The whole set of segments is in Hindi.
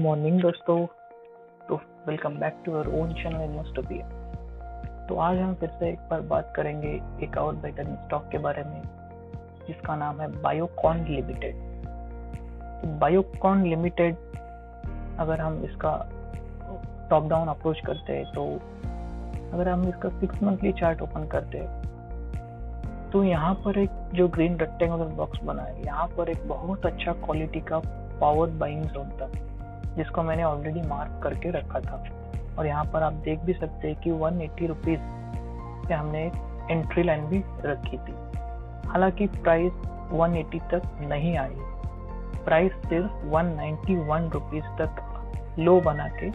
मॉर्निंग दोस्तों। तो welcome back to our own channel Investopia. तो आज हम फिर से एक बार बात करेंगे एक और बेहतरीन स्टॉक के बारे में जिसका नाम है बायोकॉन लिमिटेड। तो बायोकॉन लिमिटेड अगर हम इसका टॉप डाउन अप्रोच करते हैं तो अगर हम इसका 6 मंथली चार्ट ओपन करते हैं तो यहाँ पर एक जो ग्रीन रेक्टेंगुलर बॉक्स बना है, यहाँ पर एक बहुत अच्छा क्वालिटी का पावर बाइंग जोन था जिसको मैंने ऑलरेडी मार्क करके रखा था। और यहाँ पर आप देख भी सकते हैं कि 180 रुपीज पे हमने एक एंट्री लाइन भी रखी थी। हालांकि प्राइस 180 तक नहीं आई, प्राइस सिर्फ 191 रुपीज तक लो बना के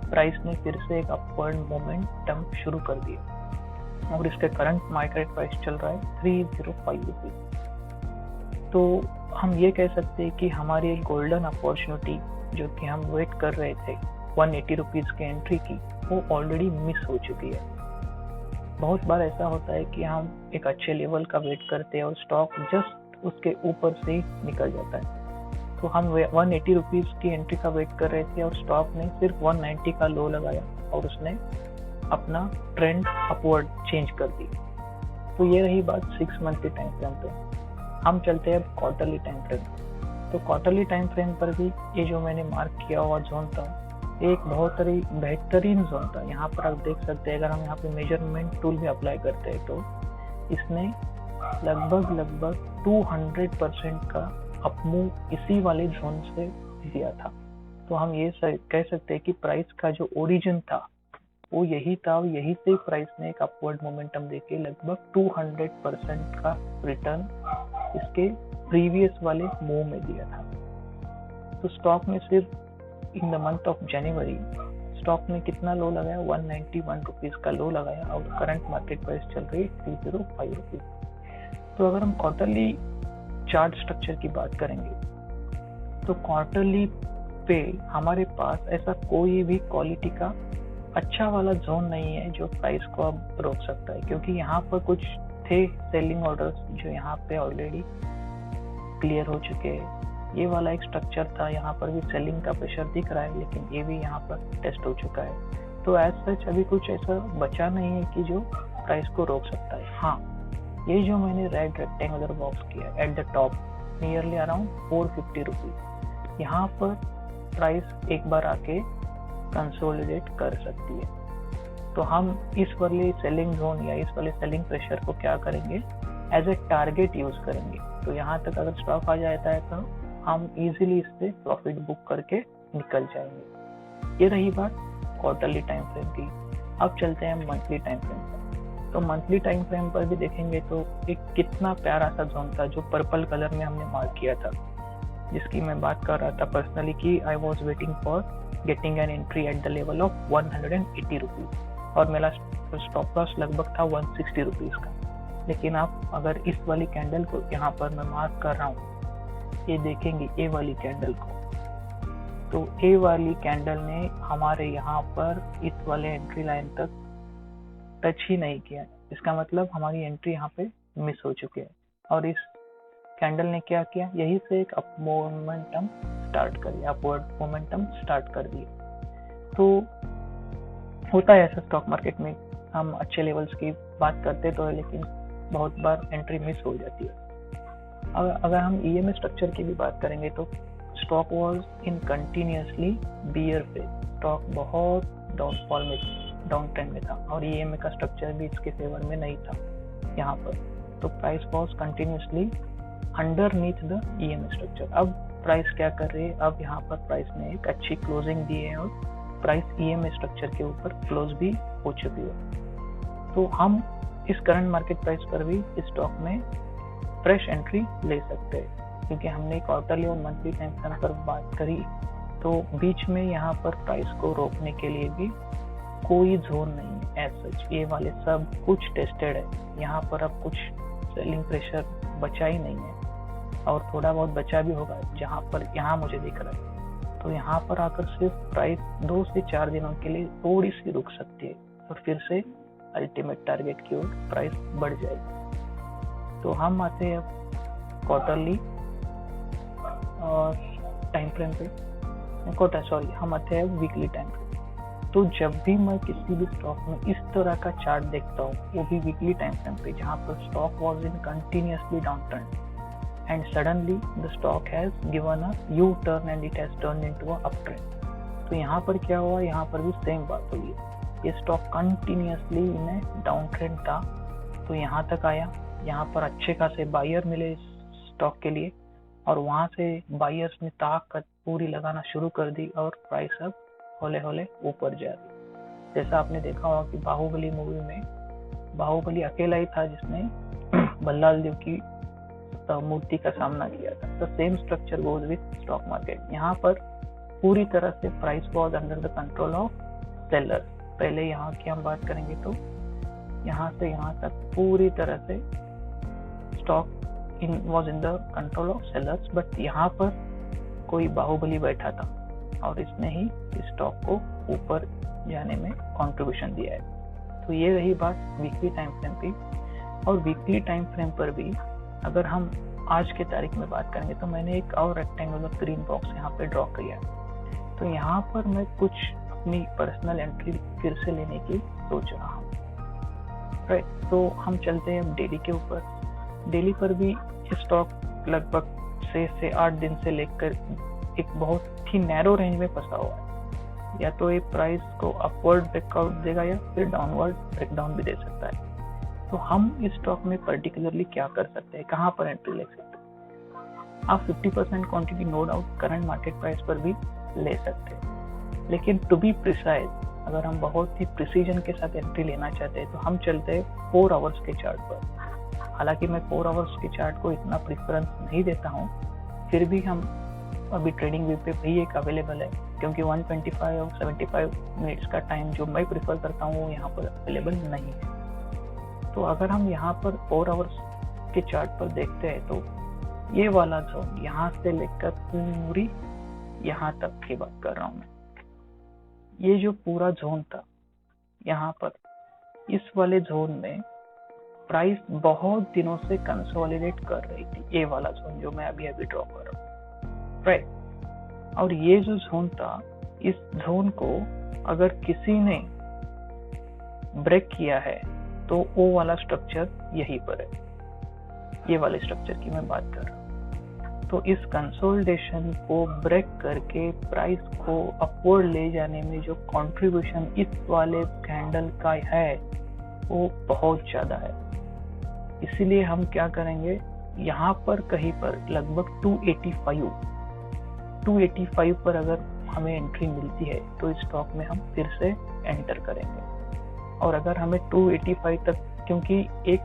प्राइस ने फिर से एक अपवर्ड मोमेंटम शुरू कर दिया और इसके करंट मार्केट प्राइस चल रहा है 305 रुपीज। तो हम ये कह सकते हैं कि हमारी एक गोल्डन अपॉर्चुनिटी जो कि हम वेट कर रहे थे 180 रुपीज के एंट्री की, वो ऑलरेडी मिस हो चुकी है। बहुत बार ऐसा होता है कि हम एक अच्छे लेवल का वेट करते हैं और स्टॉक जस्ट उसके ऊपर से ही निकल जाता है। तो हम 180 रुपीज की एंट्री का वेट कर रहे थे और स्टॉक ने सिर्फ 190 का लो लगाया और उसने अपना ट्रेंड अपवर्ड चेंज कर दी। तो ये रही बात 6 मंथ के टाइम फ्रेम पे। हम चलते हैं अब क्वार्टरली टाइम फ्रेम। तो क्वार्टरली टाइम फ्रेम पर भी ये जो मैंने मार्क किया हुआ जोन था, एक बहुत ही बेहतरीन जोन था। यहाँ पर आप देख सकते हैं, अगर हम यहाँ पे मेजरमेंट टूल भी अप्लाई करते हैं तो इसने लगभग 200% का अपमूव इसी वाले जोन से दिया था। तो हम ये कह सकते हैं कि प्राइस का जो ओरिजिन था वो यही था और यही से प्राइस ने एक अपवर्ड मोमेंटम देके लगभग 200% का रिटर्न इसके प्रीवियस वाले मूव में दिया था। तो स्टॉक में सिर्फ in the month of January stock ने कितना लो लगाया, 191 रुपीज का लो लगाया और करंट मार्केट प्राइस चल रही है 305 रुपीज। तो अगर हम क्वार्टरली चार्ट स्ट्रक्चर की बात करेंगे तो क्वार्टरली पे हमारे पास ऐसा कोई भी क्वालिटी का अच्छा वाला जोन नहीं है जो प्राइस को अब रोक सकता है, क्योंकि यहाँ पर कुछ थे सेलिंग ऑर्डर्स जो यहाँ पे ऑलरेडी क्लियर हो चुके हैं। ये वाला एक स्ट्रक्चर था, यहाँ पर भी सेलिंग का प्रेशर दिख रहा है, लेकिन ये भी यहाँ पर टेस्ट हो चुका है। तो एज सच अभी कुछ ऐसा बचा नहीं है कि जो प्राइस को रोक सकता है। हाँ, ये जो मैंने रेड रेक्टेंगुलर बॉक्स किया at the top nearly around 450 rupees, यहाँ पर प्राइस एक बार आके कंसोलिडेट कर सकती है। तो हम इस वाले सेलिंग जोन या इस वाले सेलिंग प्रेशर को क्या करेंगे, एज ए टारगेट यूज करेंगे। तो यहाँ तक अगर स्टॉक आ जाता है तो हम इजीली इस पे प्रॉफिट बुक करके निकल जाएंगे। ये रही बात क्वार्टरली टाइम फ्रेम की। अब चलते हैं मंथली टाइम फ्रेम पर। तो मंथली टाइम फ्रेम पर भी देखेंगे तो एक कितना प्यारा सा जोन था जो पर्पल कलर में हमने मार्क किया था, जिसकी मैं बात कर रहा था पर्सनली कि I was waiting for getting an entry at the level of 180 rupees और मेरा स्टॉप लॉस लगभग था 160 रुपीज का। लेकिन आप अगर इस वाली कैंडल को यहाँ पर मैं मार्क कर रहा हूँ, ये देखेंगे ए वाली कैंडल को, तो ए वाली कैंडल ने हमारे यहाँ पर इस वाले एंट्री लाइन तक टच ही नहीं किया। इसका मतलब हमारी एंट्री यहाँ पे मिस हो चुकी है और इस कैंडल ने क्या किया, यही से एक अप मोमेंटम स्टार्ट कर दिया, अपवर्ड मोमेंटम स्टार्ट कर दिया। तो होता है ऐसा स्टॉक मार्केट में, हम अच्छे लेवल्स की बात करते तो है लेकिन बहुत बार एंट्री मिस हो जाती है। अगर हम ईएमए स्ट्रक्चर की भी बात करेंगे तो stock was in continuously bear phase, stock बहुत डाउनफॉल में, डाउन ट्रेंड में था और ईएमए का स्ट्रक्चर भी इसके फेवर में नहीं था यहाँ पर। तो price was continuously underneath the EMA structure. अब प्राइस क्या कर रही है, अब यहाँ पर प्राइस ने एक अच्छी क्लोजिंग दी है और प्राइस ईएमए स्ट्रक्चर के ऊपर क्लोज भी हो चुकी है। तो हम इस करंट मार्केट प्राइस पर भी इस स्टॉक में फ्रेश एंट्री ले सकते हैं, क्योंकि हमने क्वार्टरली और मंथली टाइम फ्रेम पर बात करी तो बीच में यहाँ पर प्राइस को रोकने के लिए भी कोई जोन नहीं है एज सच। ये वाले सब कुछ टेस्टेड है, यहाँ पर अब कुछ सेलिंग प्रेशर बचा ही नहीं है और थोड़ा बहुत बचा भी होगा जहाँ पर यहाँ मुझे दिख रहा है। तो यहाँ पर आकर सिर्फ प्राइस 2 से 4 दिनों के लिए थोड़ी सी रुक सकती है और फिर से अल्टीमेट टारगेट की ओर प्राइस बढ़ जाएगी। तो हम आते हैं क्वार्टरली और टाइम फ्रेम पे। हम आते हैं वीकली टाइम फ्रेम। तो जब भी मैं किसी भी स्टॉक में इस तरह का चार्ट देखता हूँ, वो भी वीकली टाइम फ्रेम पे, जहाँ पर stock was in continuously down trend and suddenly the stock has given a U turn and it has turn into a up trend. तो यहाँ पर क्या हुआ, यहाँ पर भी सेम बात हुई है। ये स्टॉक कंटिन्यूअसली इन डाउन ट्रेंड था, तो यहाँ तक आया, यहाँ पर अच्छे खासे बायर मिले इस स्टॉक के लिए, और वहां से बायर्स ने ताकत पूरी लगाना शुरू कर दी और प्राइस अब हौले हौले ऊपर जा रही। जैसा आपने देखा होगा कि बाहुबली मूवी में बाहुबली अकेला ही था जिसने बल्लाल देव की मूर्ति का सामना किया था। तो same structure goes with stock market. यहाँ पर पूरी तरह से price was under the control of seller. पहले यहाँ की हम बात करेंगे तो यहाँ से यहाँ तक पूरी तरह से stock was in the control of sellers, but यहाँ पर कोई बाहुबली बैठा था और इसने ही इस स्टॉक को ऊपर जाने में कंट्रीब्यूशन दिया है। तो ये रही बात वीकली टाइम फ्रेम की। और वीकली टाइम फ्रेम पर भी अगर हम आज के तारीख में बात करेंगे तो मैंने एक और रेक्टेंगुलर ग्रीन बॉक्स यहाँ पे ड्रॉ किया है। तो यहाँ पर मैं कुछ अपनी पर्सनल एंट्री फिर से लेने की सोच रहा हूँ, राइट। तो हम चलते हैं डेली के ऊपर। डेली पर भी स्टॉक लगभग 6 से 8 दिन से लेकर एक बहुत ही नैरो रेंज में फंसा हुआ है। या तो ये प्राइस को अपवर्ड ब्रेकआउट देगा या फिर डाउनवर्ड ब्रेकडाउन भी दे सकता है। तो हम इस स्टॉक में पर्टिकुलरली क्या कर सकते हैं, कहाँ पर एंट्री ले सकते हैं? आप 50% quantity no doubt current market price पर भी ले सकते हैं, लेकिन टू बी प्रिसाइज अगर हम बहुत ही प्रिसीजन के साथ एंट्री लेना चाहते हैं तो हम चलते हैं 4 आवर्स के चार्ट पर। हालांकि मैं 4 आवर्स के चार्ट को इतना प्रेफरेंस नहीं देता हूँ, फिर भी हम अभी ट्रेडिंग व्यू पे भी एक अवेलेबल है, क्योंकि 125 और 75 मिनट्स का टाइम जो मैं प्रेफर करता हूँ वो यहाँ पर अवेलेबल नहीं है। तो अगर हम यहाँ पर 4 आवर्स के चार्ट पर देखते हैं तो ये वाला जोन यहाँ से लेकर पूरी यहाँ तक की बात कर रहा हूँ मैं, ये जो पूरा जोन था यहाँ पर, इस वाले जोन में प्राइस बहुत दिनों से कंसोलिडेट कर रही थी। ये वाला जोन जो मैं अभी ड्रॉ कर रहा हूँ, राइट। और ये जो जोन था, इस जोन को अगर किसी ने ब्रेक किया है तो वो वाला स्ट्रक्चर यहीं पर है, ये वाले स्ट्रक्चर की मैं बात कर रहा हूँ। तो इस कंसोलिडेशन को ब्रेक करके प्राइस को अपवर्ड ले जाने में जो कंट्रीब्यूशन इस वाले कैंडल का है वो बहुत ज्यादा है। इसीलिए हम क्या करेंगे, यहाँ पर कहीं पर लगभग 285 पर अगर हमें एंट्री मिलती है तो इस स्टॉक में हम फिर से एंटर करेंगे। और अगर हमें 285 तक, क्योंकि एक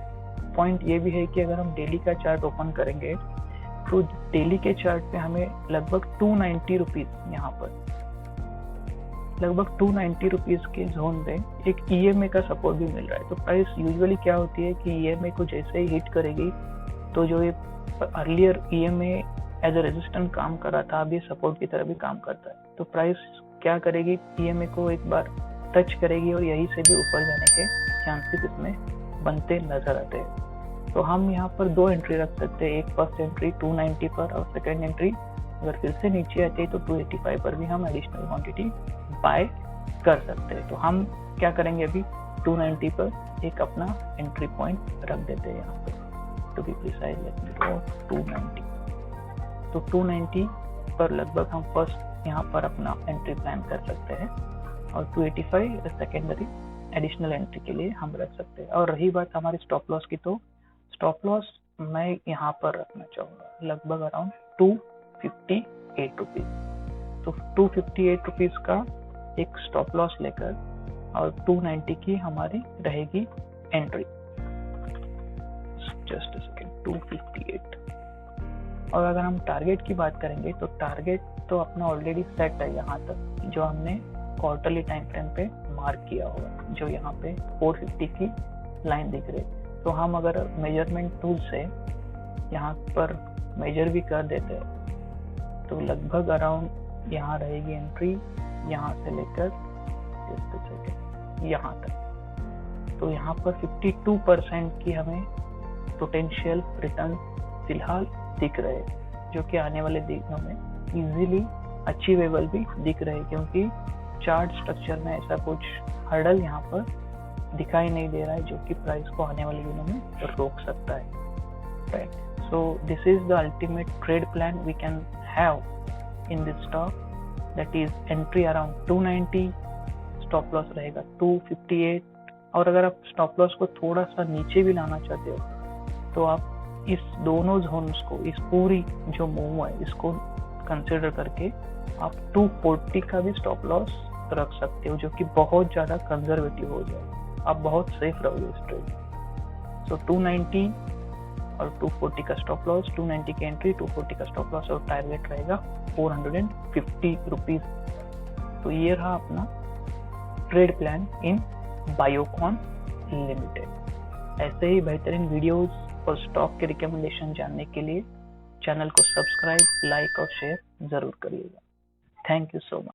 पॉइंट ये भी है कि अगर हम डेली का चार्ट ओपन करेंगे तो डेली के चार्ट पे हमें लगभग 290 रुपीज, यहाँ पर लगभग 290 रुपीज के जोन पे एक EMA का सपोर्ट भी मिल रहा है। तो प्राइस यूजुअली क्या होती है कि EMA को जैसे ही हिट करेगी तो जो ये earlier EMA as a resistance काम कर रहा था, अब ये सपोर्ट की तरह भी काम करता है। तो प्राइस क्या करेगी, EMA को एक बार टच करेगी और यहीं से भी ऊपर जाने के चांसेस इसमें बनते नजर आते हैं। तो हम यहाँ पर 2 एंट्री रख सकते हैं, एक फर्स्ट एंट्री 290 पर और सेकेंड एंट्री अगर फिर से नीचे आती है तो 285 पर भी हम एडिशनल क्वांटिटी बाय कर सकते हैं। तो हम क्या करेंगे, अभी 290 पर एक अपना एंट्री पॉइंट रख देते हैं यहाँ पर, टू बी प्रिसाइज 290। तो 290 पर लगभग हम फर्स्ट यहाँ पर अपना एंट्री प्लान कर सकते हैं और 285 सेकेंडरी एडिशनल एंट्री के लिए हम रख सकते हैं। और रही बात हमारे स्टॉप लॉस की, तो स्टॉप लॉस मैं यहाँ पर रखना चाहूँगा लगभग अराउंड 258 रुपीज। तो 258 रुपीज का एक स्टॉप लॉस लेकर और 290 की हमारी रहेगी एंट्री। Just a second, 258। और अगर हम टारगेट की बात करेंगे तो टारगेट तो अपना ऑलरेडी सेट है यहाँ तक, जो हमने क्वार्टरली टाइम फ्रेम पे मार्क किया होगा, जो यहाँ पे 450 की लाइन दिख रही। तो हम अगर मेजरमेंट टूल से यहाँ पर मेजर भी कर देते हैं तो लगभग अराउंड यहाँ रहेगी एंट्री, यहाँ से लेकर यहाँ तक। तो यहाँ पर 52% की हमें पोटेंशियल रिटर्न फिलहाल दिख रहे हैं, जो कि आने वाले दिनों में इजीली अचीवेबल भी दिख रहे, क्योंकि चार्ट स्ट्रक्चर में ऐसा कुछ हर्डल यहाँ पर दिखाई नहीं दे रहा है जो कि प्राइस को आने वाले दिनों में रोक सकता है, right. So this is the ultimate trade plan we can have in this stock, that is entry around 290, stop loss रहेगा 258, और अगर आप स्टॉप लॉस को थोड़ा सा नीचे भी लाना चाहते हो तो आप इस दोनों जोन्स को, इस पूरी जो मूव है इसको कंसिडर करके आप 240 का भी स्टॉप लॉस रख सकते हो, जो कि बहुत ज़्यादा कंजर्वेटिव हो जाए, आप बहुत सेफ रहोगे इस ट्रेड। सो 290 और 240 का स्टॉप लॉस, 290 की एंट्री, 240 का स्टॉप लॉस, और टारगेट रहेगा 450 रुपीज। तो ये रहा अपना trade plan in Biocon limited. ऐसे ही बेहतरीन वीडियोस और स्टॉक के रिकमेंडेशन जानने के लिए चैनल को सब्सक्राइब, लाइक और शेयर जरूर करिएगा। Thank you so much.